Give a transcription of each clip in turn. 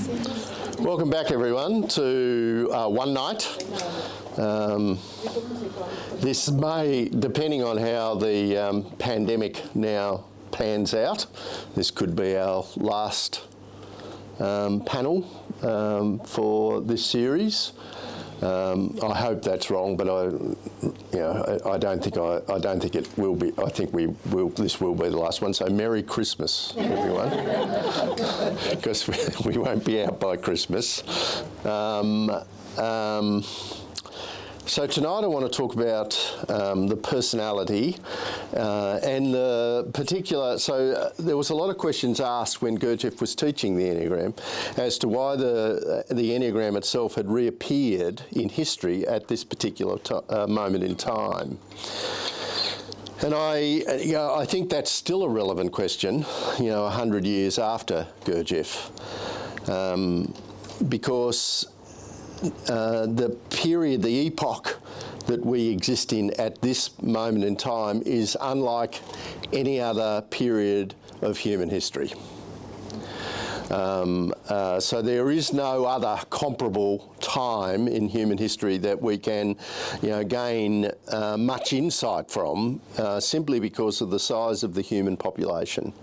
Welcome back, everyone, to One Night. This may, depending on how the pandemic now pans out, this could be our last panel for this series. I hope that's wrong, but I don't think it will be. I think this will be the last one. So Merry Christmas, everyone, because we won't be out by Christmas. So tonight I want to talk about the personality and the particular. So there was a lot of questions asked when Gurdjieff was teaching the Enneagram as to why the Enneagram itself had reappeared in history at this particular moment in time. And I think that's still a relevant question, 100 years after Gurdjieff, because the period, the epoch that we exist in at this moment in time is unlike any other period of human history. So there is no other comparable time in human history that we can, gain much insight from simply because of the size of the human population.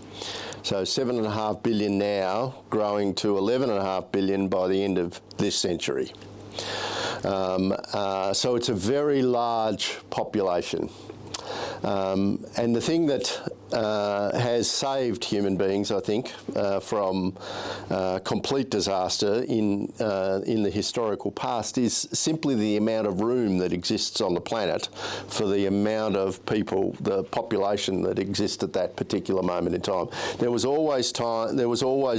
So 7.5 billion now, growing to 11.5 billion by the end of this century. So it's a very large population. And the thing that has saved human beings, I think, from complete disaster in the historical past is simply the amount of room that exists on the planet for the amount of people, the population that exists at that particular moment in time. There was always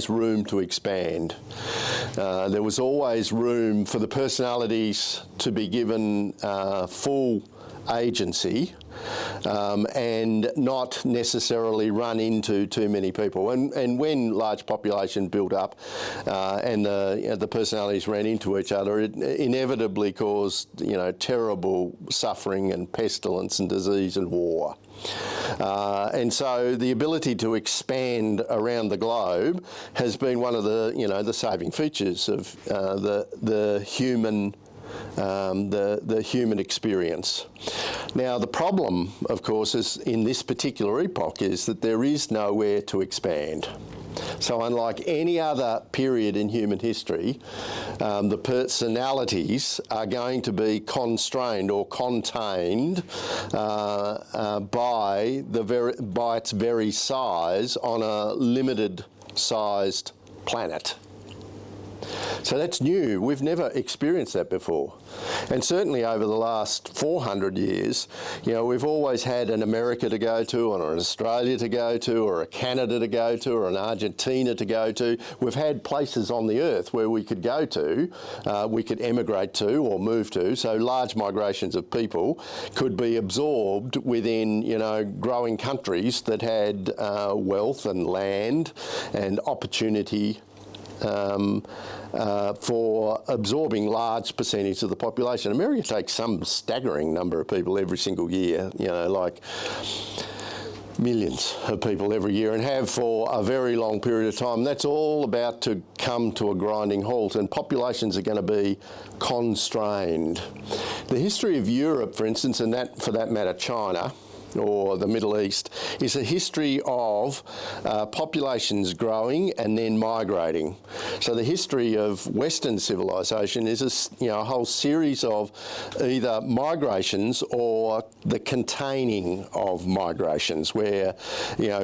room to expand. There was always room for the personalities to be given full agency and not necessarily run into too many people. And when large population built up and the personalities ran into each other, it inevitably caused terrible suffering and pestilence and disease and war. And so the ability to expand around the globe has been one of the saving features of the human the human experience. Now, the problem, of course, is in this particular epoch is that there is nowhere to expand. So unlike any other period in human history, the personalities are going to be constrained or contained by its very size on a limited-sized planet. So that's new. We've never experienced that before. And certainly over the last 400 years, we've always had an America to go to, or an Australia to go to, or a Canada to go to, or an Argentina to go to. We've had places on the earth where we could go to, we could emigrate to or move to. So large migrations of people could be absorbed within, growing countries that had wealth and land and opportunity for absorbing large percentage of the population. America takes some staggering number of people every single year, like millions of people every year, and have for a very long period of time. That's all about to come to a grinding halt, and populations are going to be constrained. The history of Europe, for instance, and that, for that matter, China, or the Middle East, is a history of populations growing and then migrating. So the history of Western civilization is a whole series of either migrations or the containing of migrations, where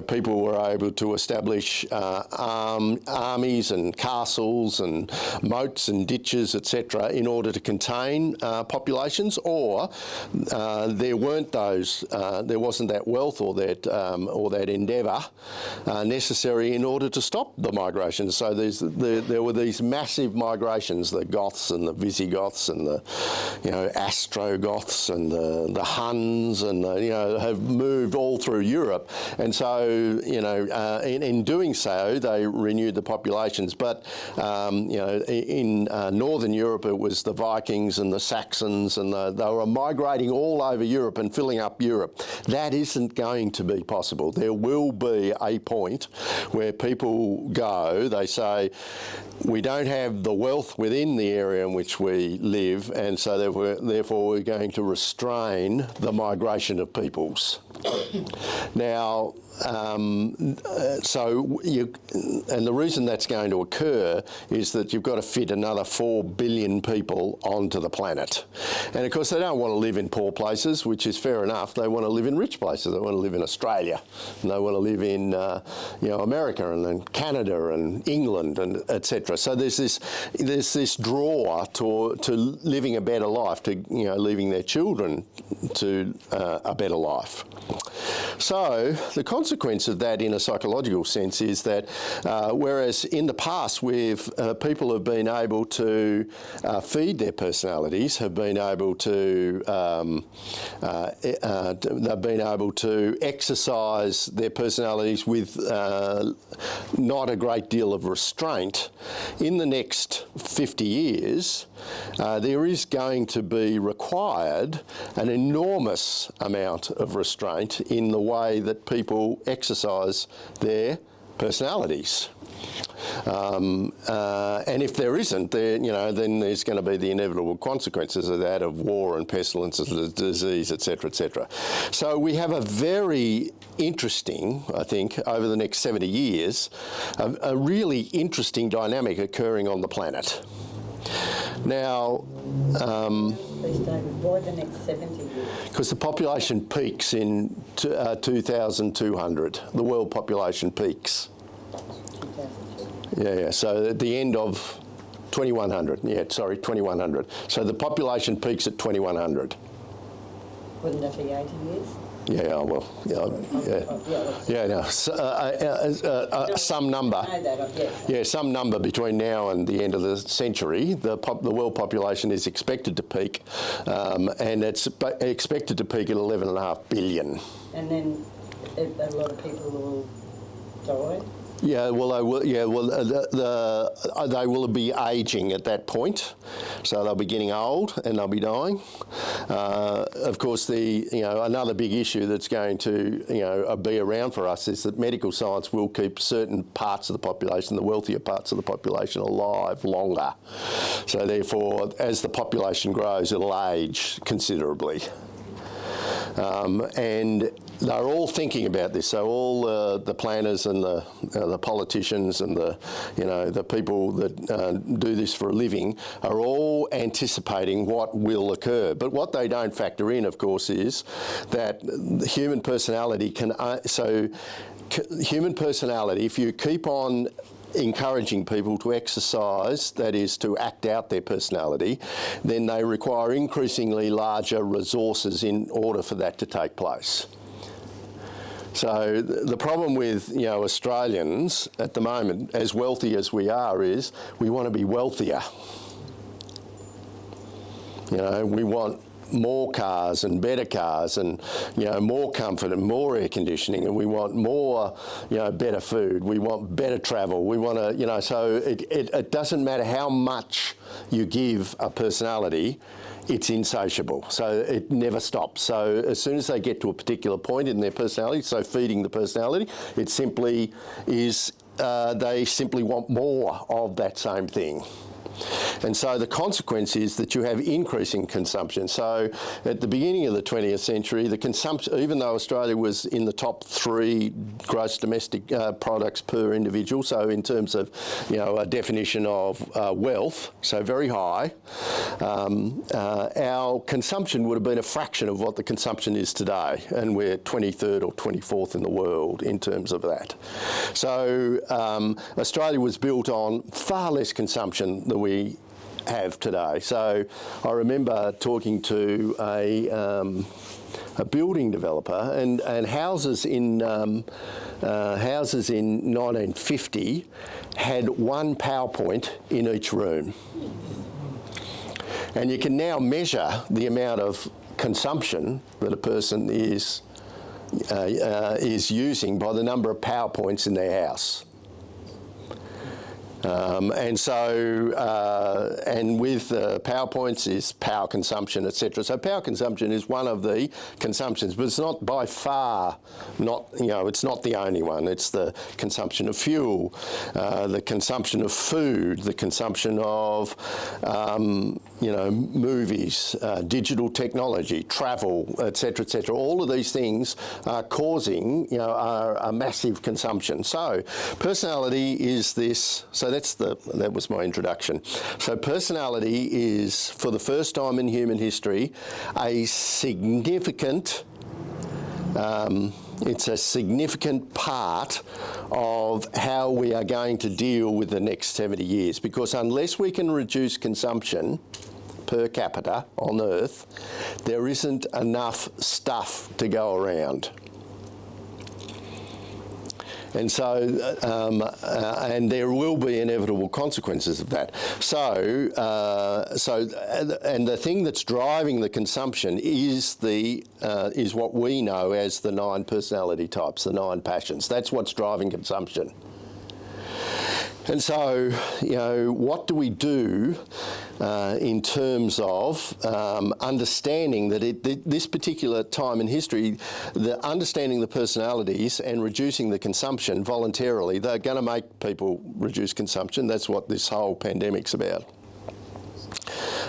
people were able to establish armies and castles and moats and ditches, etc., in order to contain populations, or there weren't those. There wasn't that wealth or that endeavour necessary in order to stop the migration. So there were these massive migrations, the Goths and the Visigoths and the Ostrogoths and the Huns, and have moved all through Europe. And so in doing so, they renewed the populations. But in Northern Europe, it was the Vikings and the Saxons, and they were migrating all over Europe and filling up Europe. that isn't going to be possible. There will be a point where people go, they say, we don't have the wealth within the area in which we live, and so therefore we're going to restrain the migration of peoples. Now, and the reason that's going to occur is that you've got to fit another 4 billion people onto the planet. And of course they don't want to live in poor places, which is fair enough. They want to live in rich places. They want to live in Australia, and they want to live in America and then Canada and England and etc. So there's this draw to living a better life, to leaving their children to a better life. So the consequence of that in a psychological sense is that whereas in the past people have been able to feed their personalities, have been able to they've been able to exercise their personalities with not a great deal of restraint, in the next 50 years there is going to be required an enormous amount of restraint in the way that people exercise their personalities. And if there isn't, then there's going to be the inevitable consequences of that, of war and pestilences, disease, etc., etc. So we have a very interesting, I think, over the next 70 years, a really interesting dynamic occurring on the planet. Now, Please, David, why the next 70 years? Because the population peaks in 2200. The world population peaks. 2002. Yeah. So at the end of 2100. 2100. So the population peaks at 2100. Wouldn't that be 80 years? Some number. Some number between now and the end of the century. The world population is expected to peak, and it's expected to peak at 11.5 billion. And then a lot of people will die. Yeah, well, they will. Yeah, well, they will be aging at that point, so they'll be getting old and they'll be dying. Of course, another big issue that's going to be around for us is that medical science will keep certain parts of the population, the wealthier parts of the population, alive longer. So therefore, as the population grows, it'll age considerably. And they're all thinking about this. So all the planners and the politicians and the people that do this for a living are all anticipating what will occur. But what they don't factor in, of course, is that the human personality human personality, if you keep on encouraging people to exercise, that is to act out their personality, then they require increasingly larger resources in order for that to take place. So the problem with Australians at the moment, as wealthy as we are, is we want to be wealthier. We want more cars and better cars and more comfort and more air conditioning, and we want more better food, we want better travel, we want to so it doesn't matter how much you give a personality, it's insatiable, so it never stops. So as soon as they get to a particular point in their personality, so feeding the personality, it simply is they simply want more of that same thing. And so the consequence is that you have increasing consumption. So at the beginning of the 20th century, the consumption, even though Australia was in the top 3 gross domestic products per individual, so in terms of a definition of wealth, so very high, our consumption would have been a fraction of what the consumption is today, and we're 23rd or 24th in the world in terms of that. So Australia was built on far less consumption than we have today. So I remember talking to a building developer, and houses in 1950 had one power point in each room. And you can now measure the amount of consumption that a person is using by the number of power points in their house. And with PowerPoints is power consumption, etc. So power consumption is one of the consumptions, but it's not by far it's not the only one. It's the consumption of fuel, the consumption of food, the consumption of movies, digital technology, travel, etc., etc. All of these things are causing a massive consumption. So personality is this. So that was my introduction. So personality is, for the first time in human history, a significant. It's a significant part of how we are going to deal with the next 70 years, because unless we can reduce consumption per capita on Earth, there isn't enough stuff to go around. And so, and there will be inevitable consequences of that. And the thing that's driving the consumption is what we know as the 9 personality types, the 9 passions. That's what's driving consumption. And so, what do we do in terms of understanding that this particular time in history, understanding the personalities and reducing the consumption voluntarily, they're going to make people reduce consumption. That's what this whole pandemic's about.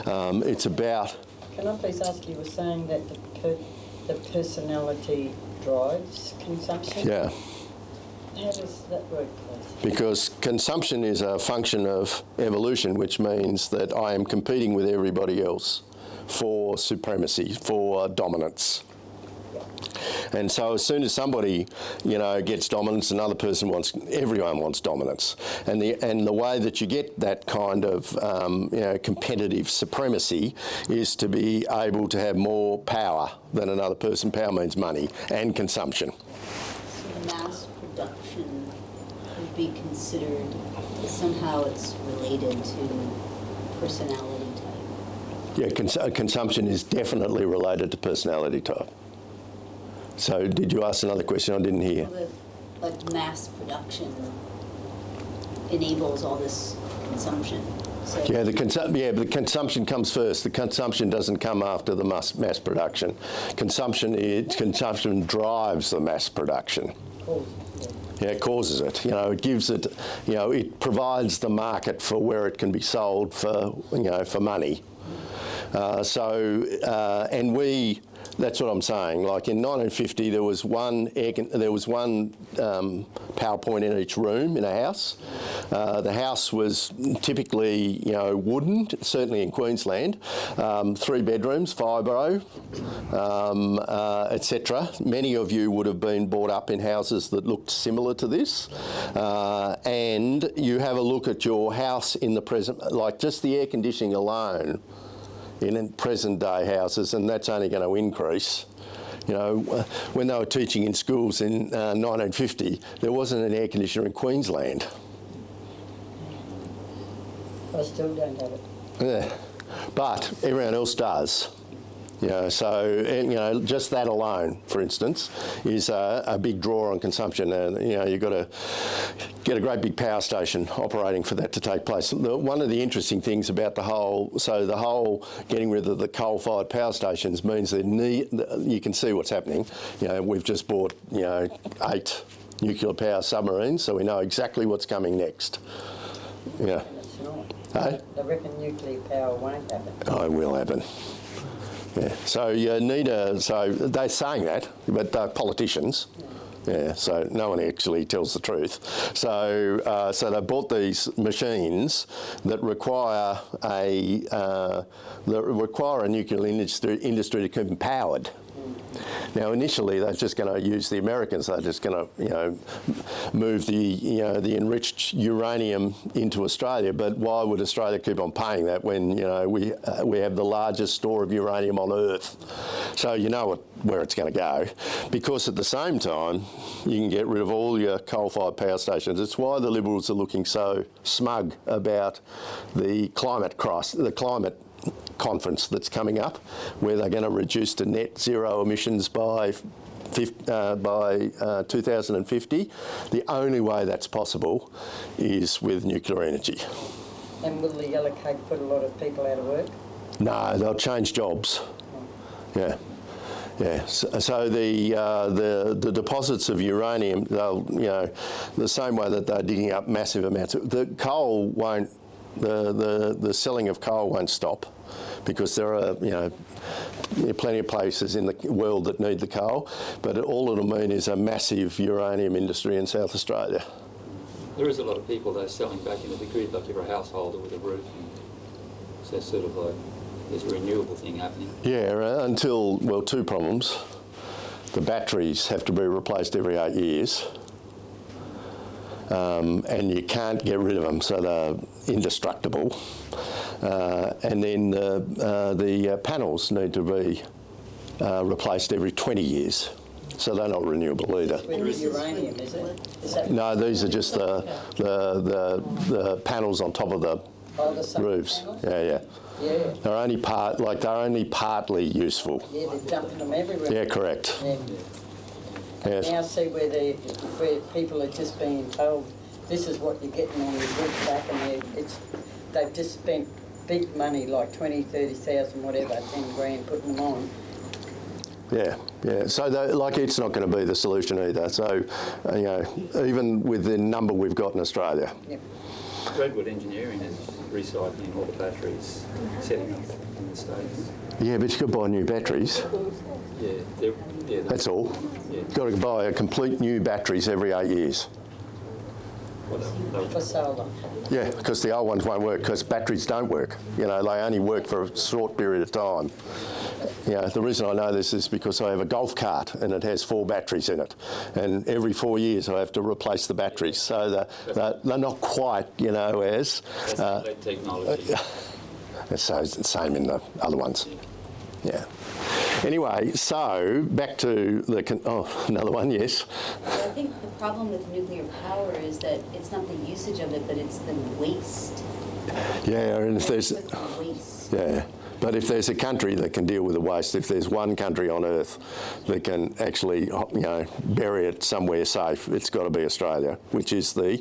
It's about... Can I please ask, you were saying that the personality drives consumption? Yeah. How does that work, please? Because consumption is a function of evolution, which means that I am competing with everybody else for supremacy, for dominance. And so as soon as somebody, gets dominance, everyone wants dominance. And the way that you get that kind of, competitive supremacy is to be able to have more power than another person. Power means money and consumption. So mass production would be considered, somehow it's related to personality type. Yeah, consumption is definitely related to personality type. So did you ask another question I didn't hear? Well, mass production enables all this consumption. So but the consumption comes first. The consumption doesn't come after the mass production. Consumption drives the mass production. Yeah, it causes it. It gives it. It provides the market for where it can be sold for money. That's what I'm saying. Like in 1950, there was one PowerPoint in each room in a house. The house was typically, wooden, certainly in Queensland, 3 bedrooms, fibro, etc. Many of you would have been brought up in houses that looked similar to this. And you have a look at your house in the present, like just the air conditioning alone in present day houses, and that's only going to increase. When they were teaching in schools in 1950, there wasn't an air conditioner in Queensland. I still don't have it. Yeah, but everyone else does. So just that alone, for instance, is a big draw on consumption. And you've got to get a great big power station operating for that to take place. One of the interesting things about the whole getting rid of the coal-fired power stations means that you can see what's happening. We've just bought 8 nuclear power submarines, so we know exactly what's coming next. Yeah. It's not. Hey? I reckon nuclear power won't happen. Oh, it will happen. Yeah, so you need so they're saying that, but they're politicians. Yeah, so no one actually tells the truth. So they bought these machines that require a nuclear industry to keep them powered. Now, initially, they're just going to use the Americans. They're just going to, move the enriched uranium into Australia. But why would Australia keep on paying that when we have the largest store of uranium on Earth? So you know where it's going to go. Because at the same time, you can get rid of all your coal-fired power stations. It's why the Liberals are looking so smug about the climate crisis, the climate conference that's coming up, where they're going to reduce to net zero emissions by 2050. The only way that's possible is with nuclear energy. And will the yellow cake put a lot of people out of work? No, they'll change jobs. Yeah. Yeah, so the deposits of uranium, they'll, the same way that they're digging up massive amounts of, the coal won't, the selling of coal won't stop, because there are, plenty of places in the world that need the coal, but all it'll mean is a massive uranium industry in South Australia. There is a lot of people that are selling back into the grid, like you're a householder with a roof, so it's sort of like, there's a renewable thing happening. Yeah, until, well, two problems. The batteries have to be replaced every 8 years, and you can't get rid of them, so they're indestructible. And then the panels need to be replaced every 20 years, so they're not renewable either. With uranium, is it? Is that No, these are just the panels on top of the solar roofs. panels? Yeah. Yeah. They're only partly useful. Yeah, they're dumping them everywhere. Yeah, correct. Yeah. Yes. Now see where people are just being told this is what you're getting on your roof back, and they've just spent big money, like 20, 30,000, whatever, 10 grand putting them on. Yeah. So, it's not going to be the solution either. So, even with the number we've got in Australia. Yep. Redwood Engineering is recycling all the batteries, setting up in the States. Yeah, but you've got to buy new batteries. Yeah, That's all. Yeah. You've got to buy a complete new batteries every 8 years. For solar. Yeah, because the old ones won't work, because batteries don't work. They only work for a short period of time. The reason I know this is because I have a golf cart and it has 4 batteries in it. And every 4 years I have to replace the batteries. So they're not quite, as... That's LED technology. So it's the same in the other ones. Yeah. Anyway, so back to another one, yes. Well, I think the problem with nuclear power is that it's not the usage of it, but it's the waste. Yeah, and if there's... Waste. Yeah. But if there's a country that can deal with the waste, if there's one country on Earth that can actually, bury it somewhere safe, it's got to be Australia, which is the,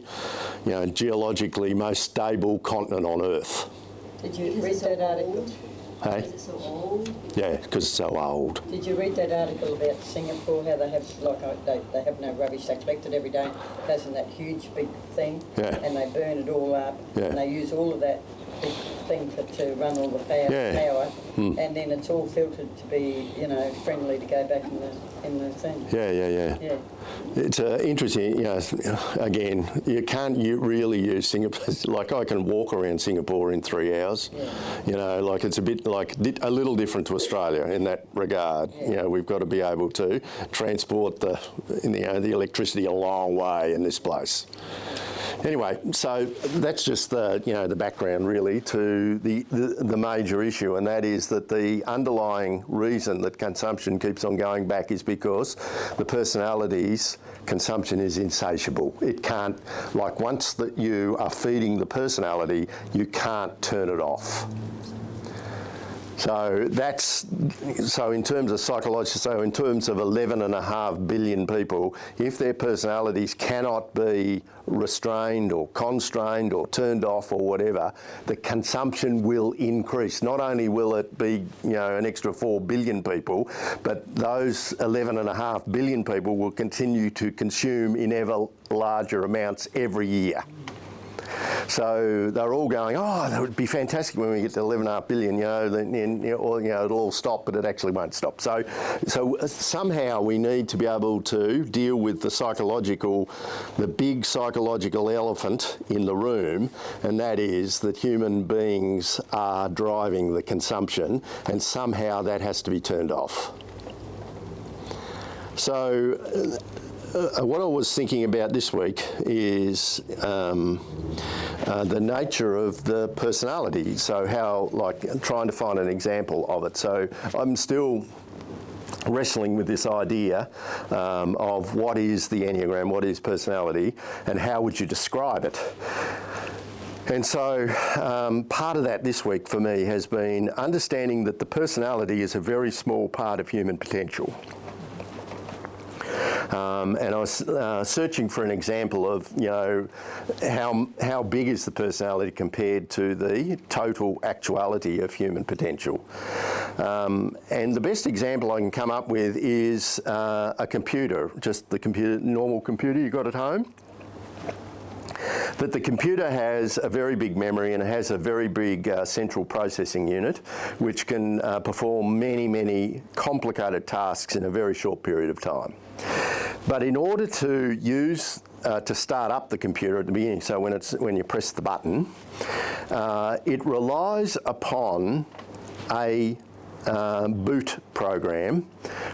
geologically most stable continent on Earth. Did you read that article? Hey? Is it so old? Yeah, because it's so old. Did you read that article about Singapore, how they have, they have no rubbish, they collect it every day, it goes in that huge big thing, Yeah. and they burn it all up, Yeah. and they use all of that big thing to run all the power, and then it's all filtered to be, friendly to go back in the thing. Yeah. It's interesting, again, you can't really use Singapore, like I can walk around Singapore in 3 hours, it's a bit a little different to Australia in that regard. We've got to be able to transport the electricity a long way in this place. Anyway, so that's just the background really to the major issue, and that is that the underlying reason that consumption keeps on going back is because the personality's consumption is insatiable. It can't, once that you are feeding the personality, you can't turn it off. So in terms of psychology, so in terms of 11.5 billion people, if their personalities cannot be restrained or constrained or turned off or whatever, the consumption will increase. Not only will it be, an extra 4 billion people, but those 11.5 billion people will continue to consume in ever larger amounts every year. So they're all going, that would be fantastic when we get to 11.5 billion, it'll all stop, but it actually won't stop. So somehow we need to be able to deal with the big psychological elephant in the room, and that is that human beings are driving the consumption, and somehow that has to be turned off. So what I was thinking about this week is the nature of the personality. So how, trying to find an example of it. So I'm still wrestling with this idea of what is the Enneagram, what is personality, and how would you describe it? And so part of that this week for me has been understanding that the personality is a very small part of human potential. and I was searching for an example of, how big is the personality compared to the total actuality of human potential. And the best example I can come up with is a computer, just the normal computer you got at home. That the computer has a very big memory and it has a very big central processing unit which can perform many, many complicated tasks in a very short period of time. But in order to to start up the computer at the beginning, so when you press the button, it relies upon a boot program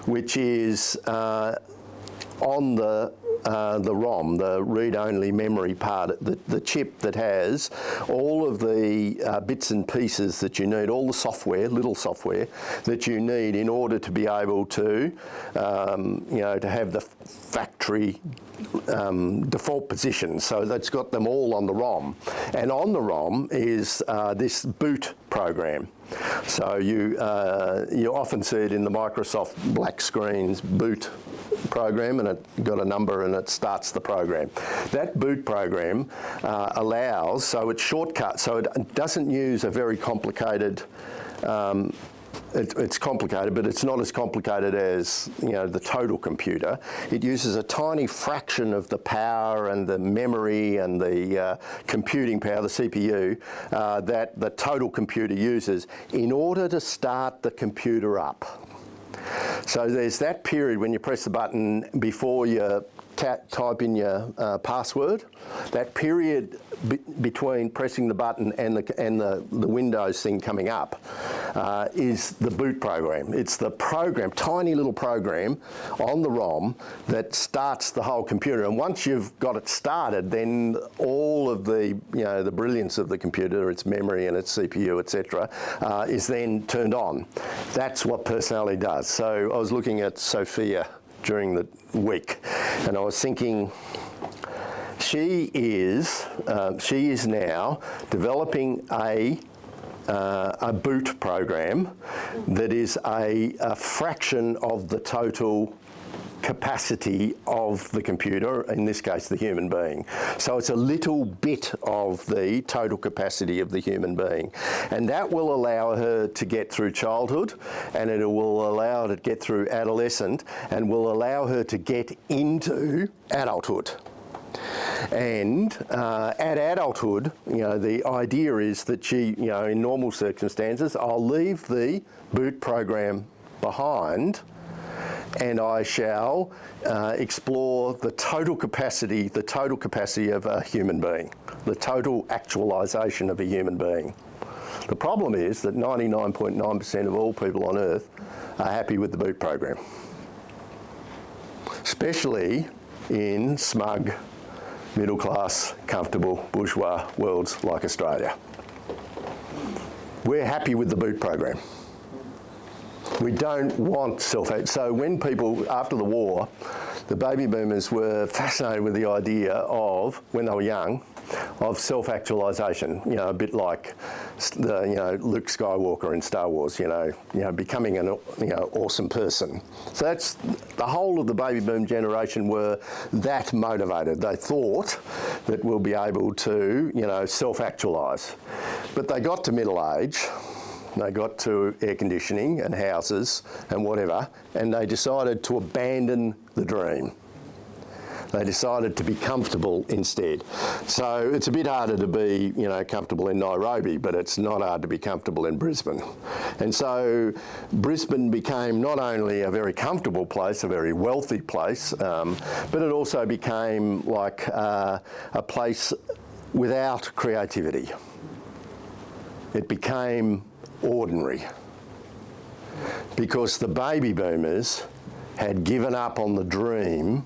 which is on the ROM, the read-only memory part, the chip that has all of the bits and pieces that you need, all the software, little software that you need in order to be able to, to have the factory default position. So that's got them all on the ROM. And on the ROM is this boot program. So you often see it in the Microsoft black screens boot program, and it got a number and it starts the program. That boot program allows, so it's shortcut, so it doesn't use a very complicated, it's complicated, but it's not as complicated as the total computer. It uses a tiny fraction of the power and the memory and the computing power, the CPU, that the total computer uses in order to start the computer up. So there's that period when you press the button before you type in your password. That period between pressing the button and the Windows thing coming up is the boot program. It's the program, tiny little program on the ROM that starts the whole computer. And once you've got it started, then all of the the brilliance of the computer, its memory and its CPU, etc., is then turned on. That's what personality does. So I was looking at Sophia during the week, and I was thinking, she is now developing a boot program that is a fraction of the total capacity of the computer, in this case the human being. So it's a little bit of the total capacity of the human being. And that will allow her to get through childhood, and it will allow her to get through adolescent, and will allow her to get into adulthood. And at adulthood, the idea is that she, in normal circumstances, I'll leave the boot program behind, and I shall explore the total capacity of a human being, the total actualisation of a human being. The problem is that 99.9% of all people on Earth are happy with the boot program, especially in smug, middle-class, comfortable, bourgeois worlds like Australia. We're happy with the boot program. We don't want so when people, after the war, the baby boomers were fascinated with the idea of, when they were young, of self-actualisation, a bit like Luke Skywalker in Star Wars, becoming an awesome person. So that's the whole of the baby boom generation were that motivated. They thought that we'll be able to, self-actualise. But they got to middle age, they got to air conditioning and houses and whatever, and they decided to abandon the dream. They decided to be comfortable instead. So it's a bit harder to be, comfortable in Nairobi, but it's not hard to be comfortable in Brisbane. And so Brisbane became not only a very comfortable place, a very wealthy place, but it also became like a place without creativity. It became ordinary because the baby boomers had given up on the dream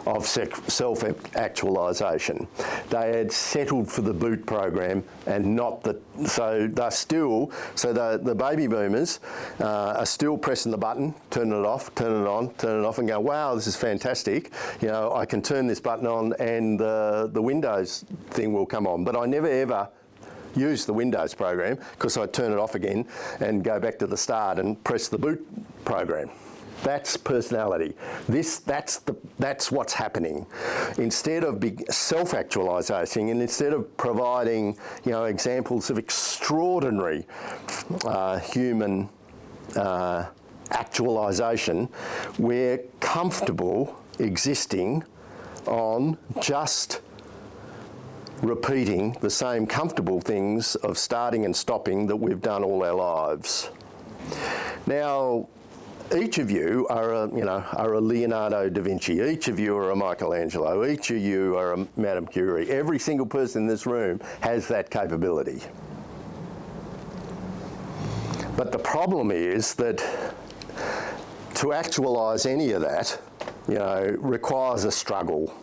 of self-actualisation. They had settled for the boot program and not the, so they're still, so the baby boomers are still pressing the button, turning it off, turning it on, turning it off, and go, wow, this is fantastic. I can turn this button on and the Windows thing will come on. But I never ever use the Windows program because I turn it off again and go back to the start and press the boot program. That's personality. That's what's happening. Instead of self-actualising, and instead of providing, examples of extraordinary human actualisation, we're comfortable existing on just repeating the same comfortable things of starting and stopping that we've done all our lives. Now, each of you are a Leonardo da Vinci. Each of you are a Michelangelo. Each of you are a Madame Curie. Every single person in this room has that capability. But the problem is that to actualise any of that, requires a struggle.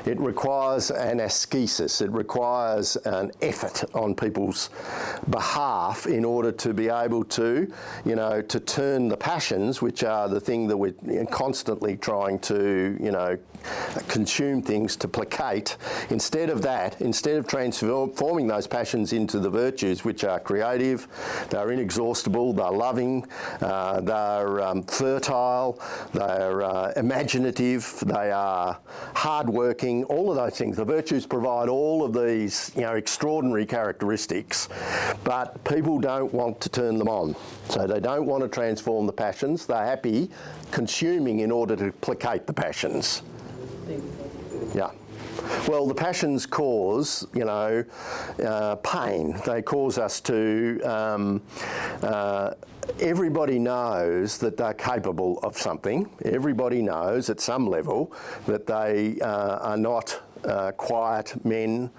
It requires an ascesis. It requires an effort on people's behalf in order to be able to, to turn the passions, which are the thing that we're constantly trying to, consume things to placate. Instead of transforming those passions into the virtues, which are creative, they're inexhaustible, they're loving, they're fertile, they're imaginative, they are hardworking. All of those things. The virtues provide all of these, extraordinary characteristics, but people don't want to turn them on. So they don't want to transform the passions. They're happy consuming in order to placate the passions. Yeah. Well, the passions cause, pain. They cause us to. Everybody knows that they're capable of something. Everybody knows at some level that they are not quiet men,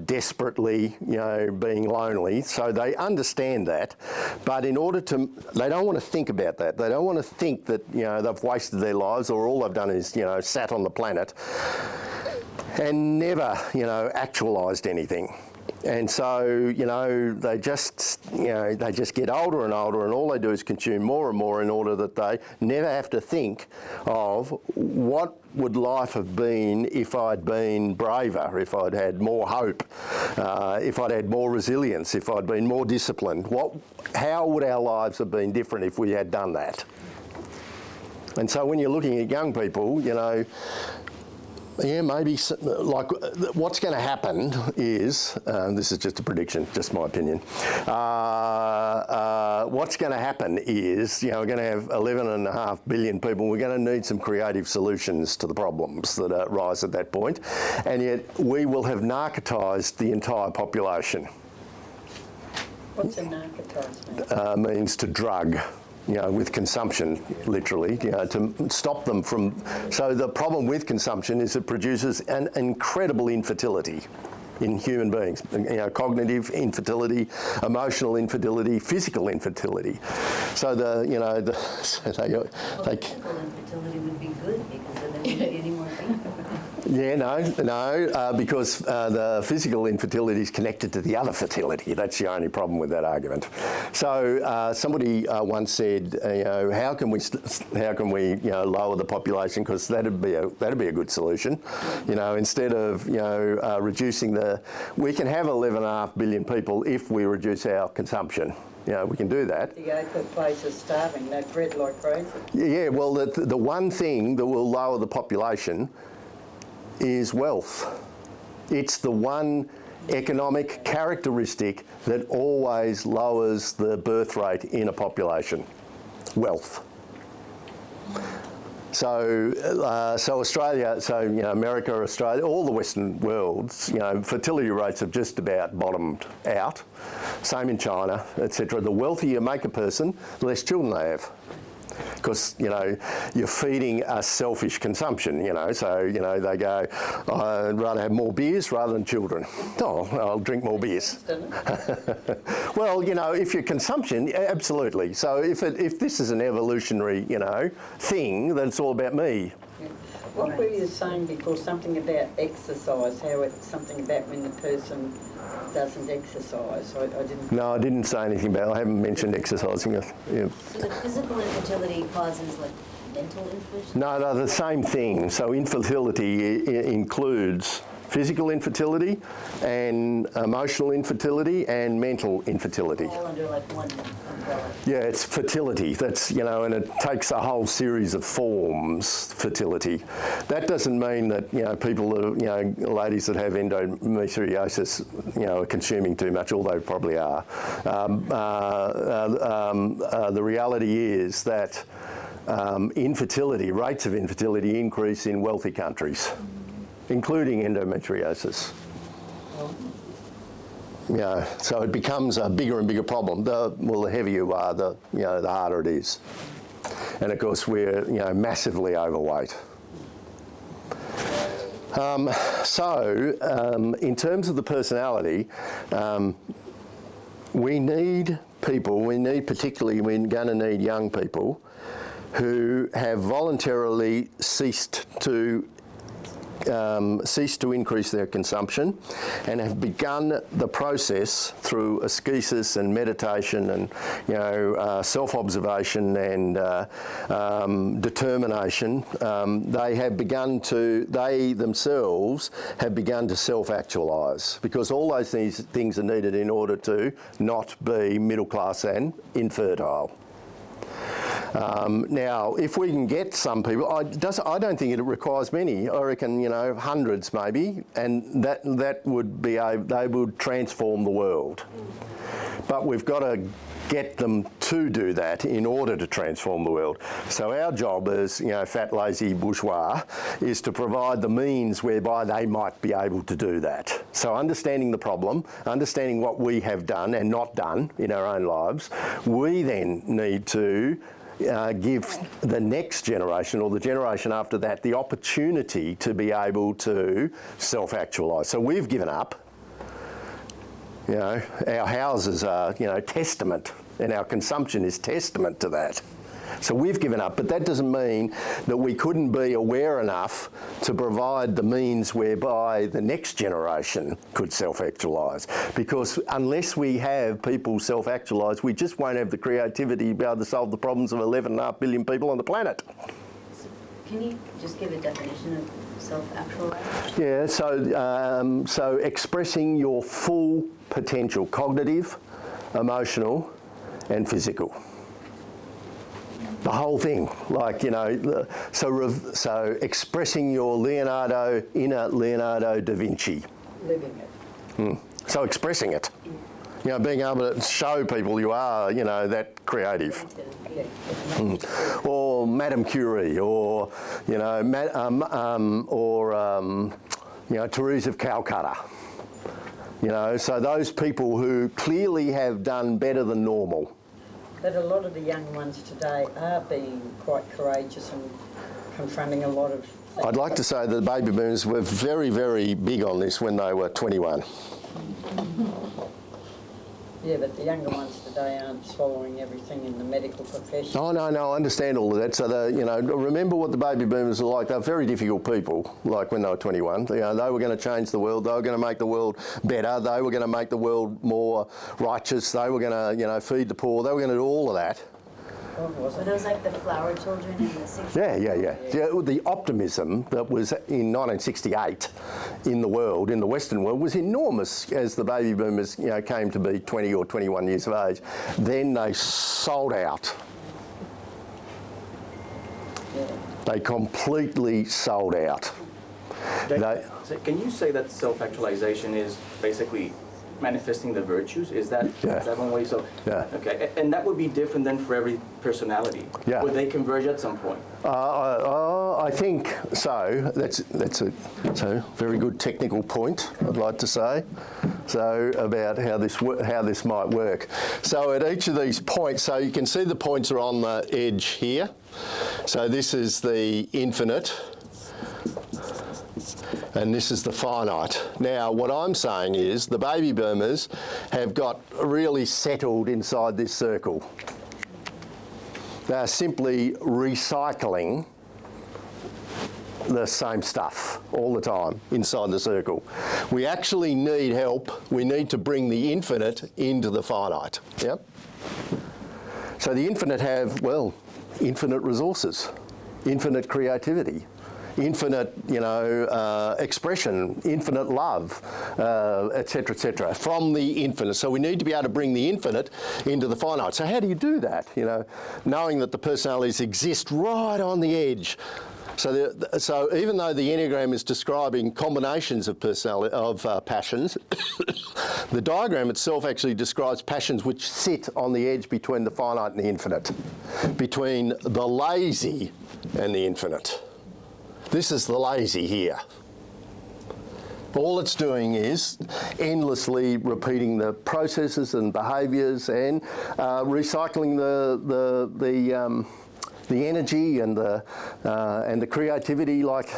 desperately, being lonely. So they understand that, but in order to, they don't want to think about that. They don't want to think that, they've wasted their lives or all they've done is, sat on the planet and never, actualised anything. And so, they just get older and older, and all they do is consume more and more in order that they never have to think of what would life have been if I'd been braver, if I'd had more hope, if I'd had more resilience, if I'd been more disciplined. How would our lives have been different if we had done that? And so when you're looking at young people, maybe, like, what's going to happen is, this is just a prediction, just my opinion, what's going to happen is, we're going to have 11.5 billion people. We're going to need some creative solutions to the problems that arise at that point, and yet we will have narcotised the entire population. What's a narcotized? Means to drug. With consumption, literally, to stop them from. So the problem with consumption is it produces an incredible infertility in human beings. Cognitive infertility, emotional infertility, physical infertility. So Physical infertility would be good because then there wouldn't be any more people. Yeah, no, because the physical infertility is connected to the other fertility. That's the only problem with that argument. So somebody once said, how can we lower the population? Because that'd be a good solution. Instead of reducing we can have 11.5 billion people if we reduce our consumption. We can do that. The April place is starving. They bred like crazy. Yeah, well, the one thing that will lower the population is wealth. It's the one economic characteristic that always lowers the birth rate in a population. Wealth. So Australia, America, Australia, all the Western worlds, fertility rates have just about bottomed out. Same in China, etc. The wealthier you make a person, the less children they have. Because, you're feeding a selfish consumption, so, they go, I'd rather have more beers rather than children. Oh, I'll drink more beers. Well, if your consumption, absolutely. So if this is an evolutionary, thing, then it's all about me. Yeah. What were you saying before, something about exercise, how it's something about when the person doesn't exercise? I didn't... No, I didn't say anything about it. I haven't mentioned exercising. Yeah. So the physical infertility causes, mental infertility? No, the same thing. So infertility includes physical infertility and emotional infertility and mental infertility. All under like one umbrella. Yeah, it's fertility. That's, and it takes a whole series of forms, fertility. That doesn't mean that, people that ladies that have endometriosis, are consuming too much, although probably are. The reality is that rates of infertility increase in wealthy countries, including endometriosis. So it becomes a bigger and bigger problem. The heavier you are, the harder it is. And of course, we're massively overweight. In terms of the personality, we need people. We're going to need young people who have voluntarily ceased to increase their consumption and have begun the process through ascesis and meditation and self-observation and determination. They themselves have begun to self-actualise, because all those things are needed in order to not be middle class and infertile. Now, if we can get some people, I don't think it requires many. I reckon, hundreds maybe, and that would be they would transform the world. But we've got to get them to do that in order to transform the world. So our job as, fat, lazy bourgeois is to provide the means whereby they might be able to do that. So understanding the problem, understanding what we have done and not done in our own lives, we then need to give the next generation or the generation after that the opportunity to be able to self-actualise. So we've given up. Our houses are, testament, and our consumption is testament to that. So we've given up, but that doesn't mean that we couldn't be aware enough to provide the means whereby the next generation could self-actualise. Because unless we have people self-actualise, we just won't have the creativity to be able to solve the problems of 11.5 billion people on the planet. Can you just give a definition of self-actualized? Yeah, so expressing your full potential, cognitive, emotional, and physical. The whole thing, so expressing your inner Leonardo da Vinci. Living it. So expressing it. Being able to show people you are, that creative. Or Madame Curie, or, Teresa of Calcutta. So those people who clearly have done better than normal. But a lot of the young ones today are being quite courageous and confronting a lot of things. I'd like to say that the baby boomers were very, very big on this when they were 21. Yeah, but the younger ones today aren't swallowing everything in the medical profession. Oh, no, I understand all of that. So, remember what the baby boomers are like. They're very difficult people, like when they were 21. They were going to change the world. They were going to make the world better. They were going to make the world more righteous. They were going to, feed the poor. They were going to do all of that. Were those like the flower children in the 60s? Yeah. The optimism that was in 1968 in the world, in the Western world, was enormous as the baby boomers, came to be 20 or 21 years of age. Then they sold out. Yeah. They completely sold out. So can you say that self-actualization is basically manifesting the virtues? Is that one way? So yeah. Okay, and that would be different than for every personality. Yeah. Would they converge at some point? I think so. That's a very good technical point, I'd like to say. So about how this might work. So at each of these points, so you can see the points are on the edge here. So this is the infinite. And this is the finite. Now, what I'm saying is the baby boomers have got really settled inside this circle. They're simply recycling the same stuff all the time inside the circle. We actually need help. We need to bring the infinite into the finite. Yep. So the infinite have, infinite resources, infinite creativity, infinite, expression, infinite love, etc., from the infinite. So we need to be able to bring the infinite into the finite. So how do you do that? Knowing that the personalities exist right on the edge. So even though the Enneagram is describing combinations of passions, the diagram itself actually describes passions which sit on the edge between the finite and the infinite, between the lazy and the infinite. This is the lazy here. All it's doing is endlessly repeating the processes and behaviours and recycling the energy and the creativity. Like,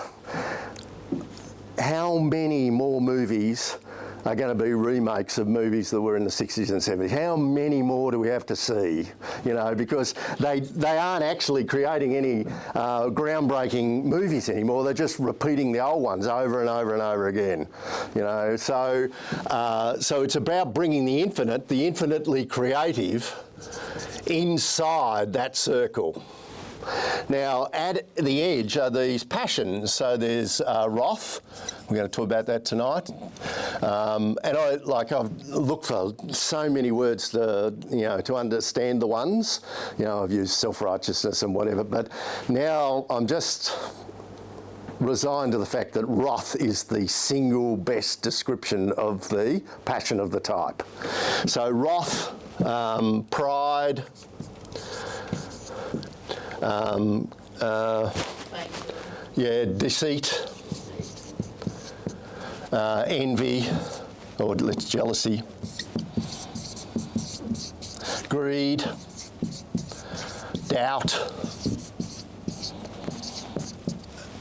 how many more movies are going to be remakes of movies that were in the 60s and 70s? How many more do we have to see? Because they aren't actually creating any groundbreaking movies anymore. They're just repeating the old ones over and over and over again. So it's about bringing the infinite, the infinitely creative, inside that circle. Now, at the edge are these passions. So there's wrath. We're going to talk about that tonight. And I've looked for so many words to understand the ones. I've used self-righteousness and whatever, but now I'm just resigned to the fact that wrath is the single best description of the passion of the type. So wrath, pride, deceit, envy, or jealousy, greed, doubt,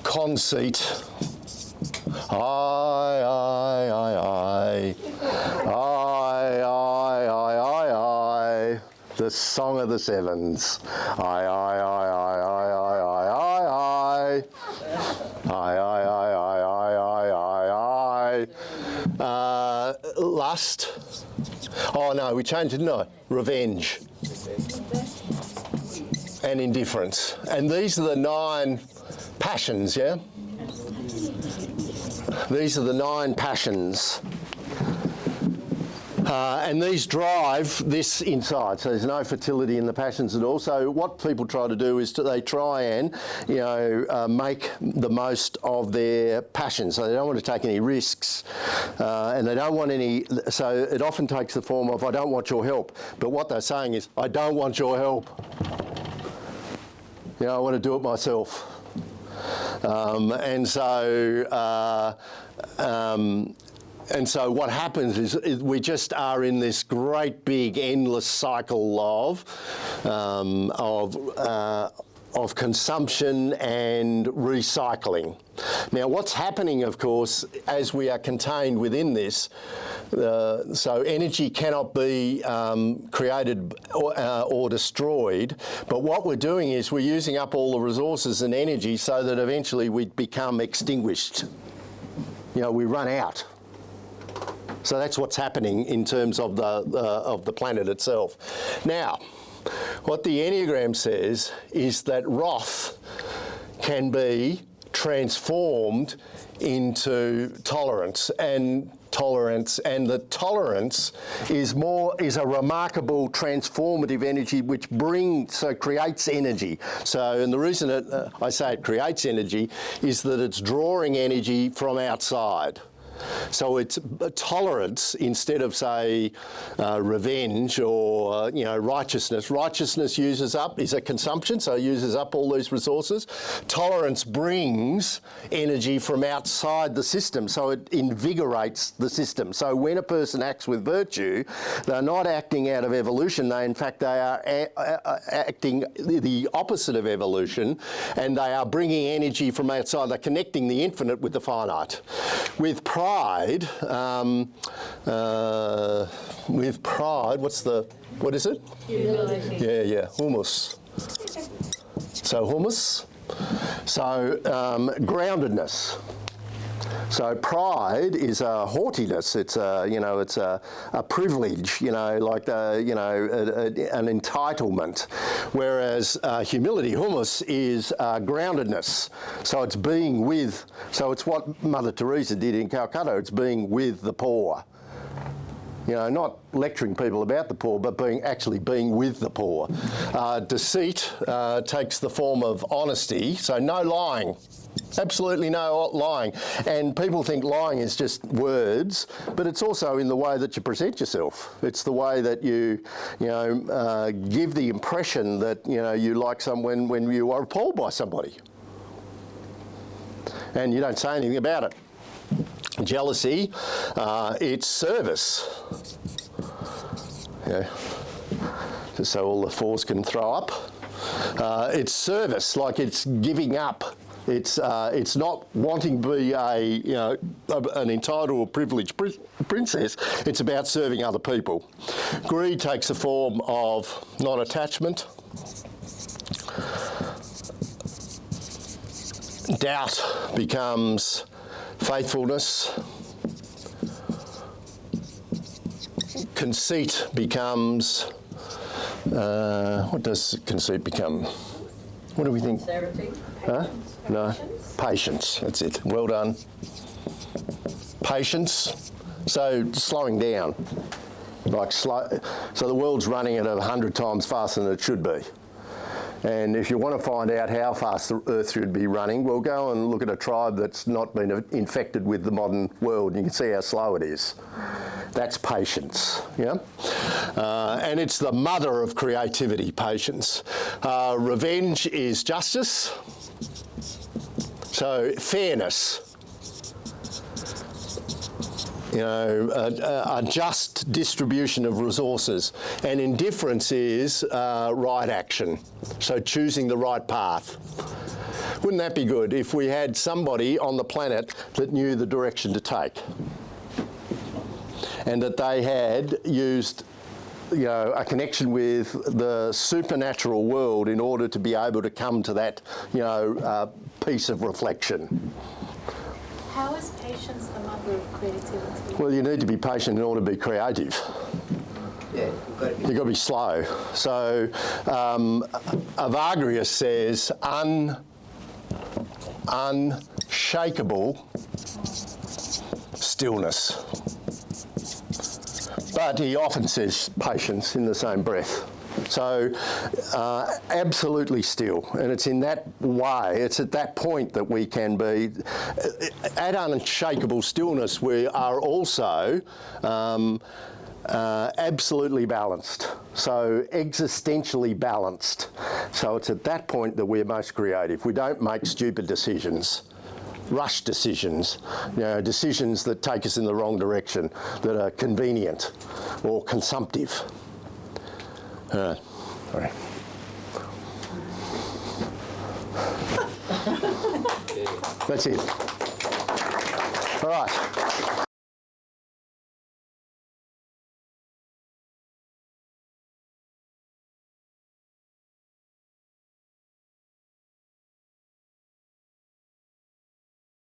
conceit, I, the song of the sevens. Lust. Oh no, we changed it, didn't I? Revenge. And indifference. And these are the 9 passions, yeah? These are the 9 passions. And these drive this inside, so there's no fertility in the passions at all. So what people try to do is they try and, make the most of their passions. So they don't want to take any risks, and they don't want any. So it often takes the form of, I don't want your help. But what they're saying is, I don't want your help. I want to do it myself. And so what happens is we just are in this great big endless cycle of consumption and recycling. Now what's happening, of course, as we are contained within this, so energy cannot be created or destroyed, but what we're doing is we're using up all the resources and energy so that eventually we become extinguished. We run out. So that's what's happening in terms of the planet itself. Now, what the Enneagram says is that wrath can be transformed into tolerance, and the tolerance is a remarkable transformative energy which creates energy. So, and the reason I say it creates energy is that it's drawing energy from outside. So it's tolerance instead of, say, revenge or, righteousness. Righteousness is a consumption, so it uses up all these resources. Tolerance brings energy from outside the system, so it invigorates the system. So when a person acts with virtue, they're not acting out of evolution. They are acting the opposite of evolution, and they are bringing energy from outside. They're connecting the infinite with the finite. With pride, what is it? Humility. Yeah, humus. So humus. So groundedness. So pride is a haughtiness. It's a, you know, it's a privilege. You know, like an entitlement. Whereas humility, humus, is groundedness. So it's being with. So it's what Mother Teresa did in Calcutta. It's being with the poor. You know, not lecturing people about the poor, but actually being with the poor. Deceit takes the form of honesty, so no lying. Absolutely no lying. And people think lying is just words, but it's also in the way that you present yourself. It's the way that you give the impression that, you know, you like someone when you are appalled by somebody. And you don't say anything about it. Jealousy, it's service. Yeah. Just so all the fours can throw up. It's service, like it's giving up. It's not wanting to be an entitled or privileged princess. It's about serving other people. Greed takes the form of non-attachment. Doubt becomes faithfulness. Conceit becomes, what does conceit become? What do we think? Sincerity. Huh? No. Patience. That's it. Well done. Patience. So slowing down. Like slow. So the world's running at 100 times faster than it should be. And if you want to find out how fast the Earth should be running, well, go and look at a tribe that's not been infected with the modern world, and you can see how slow it is. That's patience, yeah? And it's the mother of creativity, patience. Revenge is justice. So fairness. You know, a just distribution of resources. And indifference is right action. So choosing the right path. Wouldn't that be good if we had somebody on the planet that knew the direction to take? And that they had used, you know, a connection with the supernatural world in order to be able to come to that, you know, piece of reflection. How is patience the mother of creativity? Well, you need to be patient in order to be creative. Yeah, You've got to be slow. So Evagrius says unshakable stillness. But he often says patience in the same breath. So absolutely still, and it's in that way, it's at that point that we can be, at unshakable stillness, we are also absolutely balanced, so existentially balanced. So it's at that point that we're most creative. We don't make stupid decisions. Rush decisions, you know, decisions that take us in the wrong direction, that are convenient or consumptive. Sorry. That's it. All right.